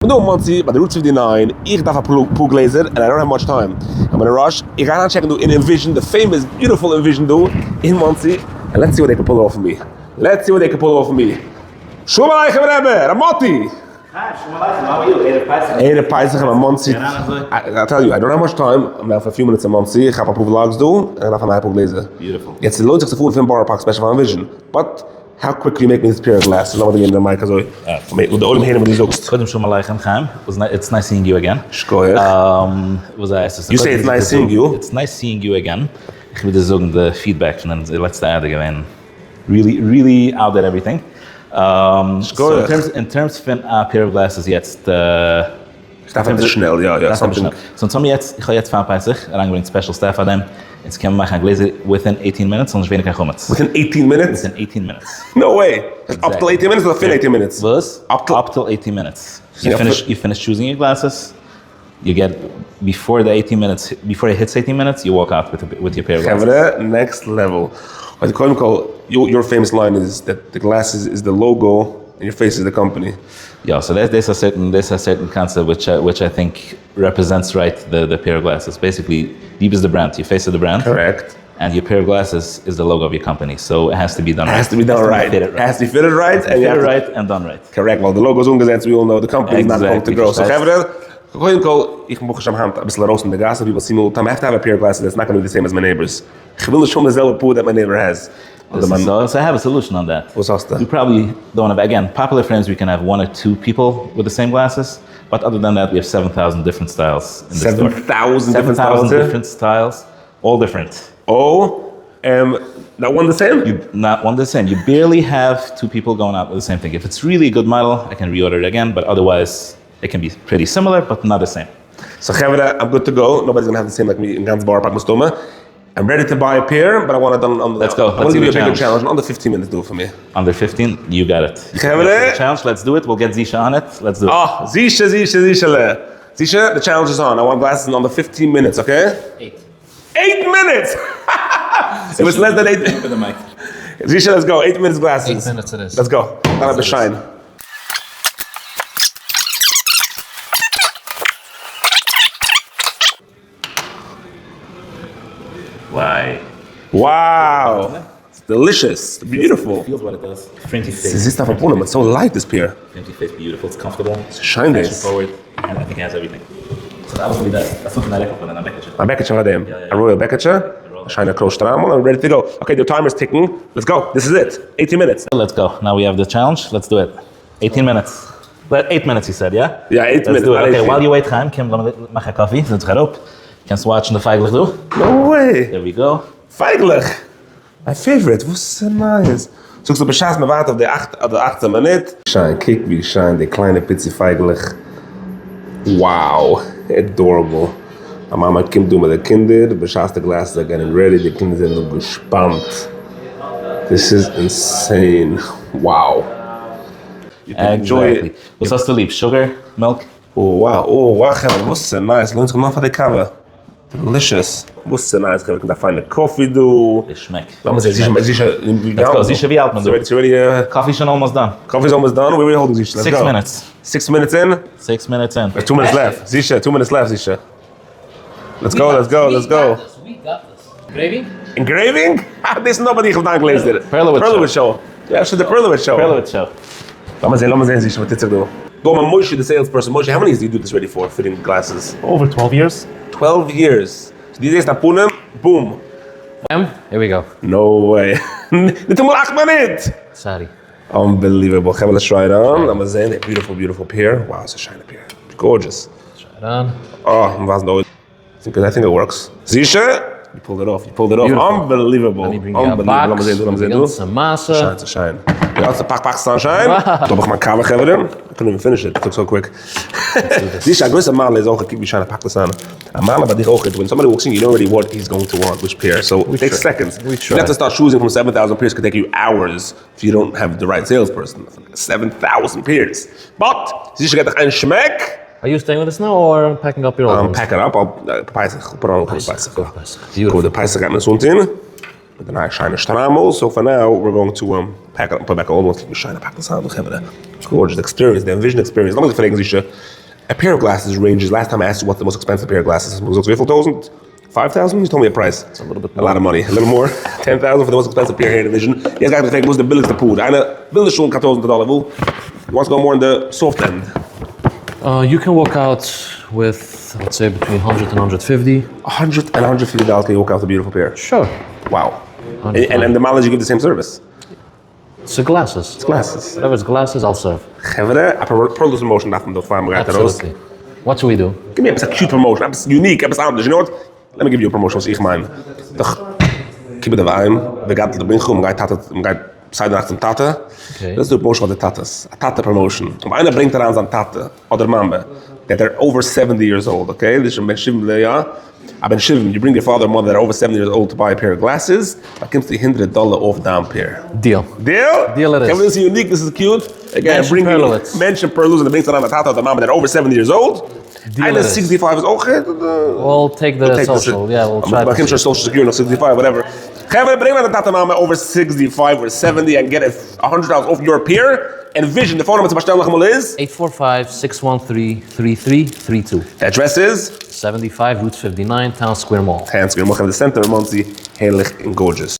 I'm doing Monsey by the Route 59. Ich darf a pool glazer and I don't have much time. I'm in a rush. Ich ga check and do in Envision, the famous, beautiful Envision do in Monsey. And let's see what they can pull off of me. Let's see what they can pull off of me. Shalom Aleichem Rebbe, Ramoti. Hi, Shalom Aleichem. How are you? Eire Peisach, I'm Monsey. I tell you, I don't have much time. I'm now for a few minutes in Monsey. Ich habe a paar vlogs do and I have a pool glazer. Beautiful. Jetzt lohnt sich zu fuhren für ein Bar Park Special for Envision. But how quick can you make me this pair of glasses? I'm not going to get in the mic, so with the olim here with these looks. Shalom Aleichem, Chaim. It's nice seeing you again. You say it's nice seeing you? It's nice seeing you again. Ich will dir sagen, the feedback von der letzten Erde gewesen. Really out there everything. So in terms von a pair of glasses jetzt. Staff ein bisschen schnell, ja. So ich habe jetzt verpeißig, rangbringt special staff an dem. Jetzt können wir machen Gläser within 18 minutes, sonst wenig kein Kommenz. Within 18 minutes? Within 18 minutes. No way! Exactly. Up till 18 minutes or within 18 minutes? Was? Up till 18 minutes. You finish choosing your glasses, you get, before it hits 18 minutes, you walk out with your pair of glasses. Chavre, next level. What you call your famous line is that the glasses is the logo and your face is the company. Yeah, so there's a certain concept which I think represents right the pair of glasses. Basically, Deep is the brand, your face is the brand. Correct. And your pair of glasses is the logo of your company. So it has to be done right. It has to be done right. It has to be fitted right. And fitted right and done right. Correct. Well, the logo is umgesetzt, we all know the company is not going to grow. So Chavre, ich muss am Hand ein bisschen raus in the gas, so people see me all the time. I have to have a pair of glasses that's not going to be the same as my neighbors. Ich will nicht schon dezelfde pool that my neighbor has. So I have a solution on that. What's that? We probably don't have, again, popular frames, we can have one or two people with the same glasses. But other than that, we have 7,000 different styles in the store. 7,000 different styles, all different. Oh, not one the same? Not one the same. You barely have two people going out with the same thing. If it's really a good model, I can reorder it again, but otherwise, it can be pretty similar, but not the same. So Chavre, I'm good to go. Nobody's gonna have the same like me in ganz bar pack mustoma. I'm ready to buy a pair, but I want it on the... Let's go. I'm going to give you a bigger challenge. Under 15 minutes, do it for me. Under 15? You got it. Chavre? Challenge, let's do it. We'll get Zisha on it. Let's do it. Oh, Zisha. Zisha, the challenge is on. I want glasses in under 15 minutes, okay? 8 minutes! It was less than 8 minutes. For the mic. Zisha, let's go. 8 minutes glasses. 8 minutes it is. Let's go. I'll have to shine. Wow. It's delicious. Beautiful. It feels what it does. Frinty face. This stuff upon it's so light, this pair. Frinty face, beautiful. It's comfortable. It's shiny. Forward. And I think it has everything. So that will be that. That's something I recommend. I'm Becketcha Madame. A royal Becketcha. Shine a close tramel. I'm ready to go. Okay, the timer's ticking. Let's go. This is it. 18 minutes. Let's go. Now we have the challenge. Let's do it. 18 minutes. 8 minutes, he said, yeah? Yeah, 8 minutes. Do it. Okay, while you wait, Chaim, Kim, mach a coffee. Let's get up. Can't watch the feiglich do. No way. There we go. Feiglich. My favorite. Was so nice. Zoekst du beschaas me water op de 8e minuut. Shine, kijk wie shine, de kleine pitsie feiglich. Wow, adorable. Mijn mama Kim doet met de kinderen, de beschaas de glasses are getting ready, de kinderen zijn nog gespannen. This is insane. Wow. You can enjoy it. What's us to leave? Sugar, milk? Oh wow, was so nice. Loont zich nog van de cover. Delicious. Was so nice. Ik kan fijne koffie doen. Het schmeckt. Laat me zeggen, Let's go. Zisha, wie alt man It's already, Coffee's almost done. Coffee's almost done. Where are we holding Zisha? Let's 6 go. minutes. 6 minutes in? 6 minutes in. There's 2 minutes left. Zisha, 2 minutes left, Zisha. Let's go. We got this. Engraving? Engraving? This is nobody gedaan gelezen. Perlowitz show. Yeah, the Perlowitz show. Perlowitz show. Laat me zien, Zisha, wat dit zich doen. Go, maar Moshe, the salesperson. Moshe, how many years do you do this ready for, fitting glasses? Over 12 years. 12 years. So these days, tapunem, boom. Here we go. No way. Dit is maar 8 minuten. Sorry. Unbelievable. Gaan we let's try it on. Laat me zien. A beautiful pair. Wow, it's a shiny pair. Gorgeous. Try it on. Oh, was no. I think it works. Zisha, you pulled it off. Beautiful. Unbelievable. Let me bring you a box. We got some masa. Shine. Ja, it's a pack sunshine. Doch ich mal Cover geben. I couldn't even finish it. It took so quick. Zisha, I guess a man is auch keep me trying to pack this on. A man about the when somebody walks in, you know already what he's going to want, which pair. So it takes seconds. You have to start choosing from 7,000 pairs. It could take you hours if you don't have the right salesperson. 7,000 pairs. But Zisha got the schmeck. Are you staying with us now or packing up your old ones? Pack it up. I'll put on the Paisach. Beautiful. The Paisach got me something. With the nice shiny strammel. So for now, we're going to pack it, put back almost like shiny pack this on. It's gorgeous. The experience, the Envision experience. As long as the a pair of glasses ranges. Last time I asked you what's the most expensive pair of glasses. Was it 12,000? 5,000? You told me a price. It's a little bit more. A lot of money. A little more. 10,000 for the most expensive pair here in Envision. Jetzt gaat het was de billigste poeder. Eine billigste $1,000. You want to go more in the soft end? You can walk out with, let's say, between 100 and 150. $100 and $150 can you walk out with a beautiful pair? Sure. Wow. And the mileage you give the same service? It's the glasses. It's glasses. Whatever it's glasses, I'll serve. Geven we een Perlowitz promotion af van dat farm. Absolutely. What should we do? Give me a cute promotion. It's unique. It's anders. You know what? Let me give you a promotion. Ich meine, doch, keep it the vibe. We got the bingo. We got side nach dem Tate. Okay. Let's do a promotion with the Tatas. A Tate promotion. Einer bringt daran an Tate oder Mama that they're over 70 years old. Okay, this is Ben Shivim. Ja, Ben Shivim. You bring your father or mother that are over 70 years old to buy a pair of glasses. That comes to $100 off down pair. Deal. Deal. Deal it is. This is unique. This is cute. Again, Mention Perlowitz. Mention Perlowitz and brings daran an Tate or Mama that are over 70 years old. Deal And 65 is okay. We'll take the social. Yeah, we'll try. But Kim Social Security, 65, whatever. Kevin, bring me the Tatanama over 65 or 70 and get $100 off your peer. Envision, the phone number to bestellen is 845-613-3332. The address is 75 Route 59, Town Square Mall. Town Square Mall. The center of Monsey, heel licht and gorgeous.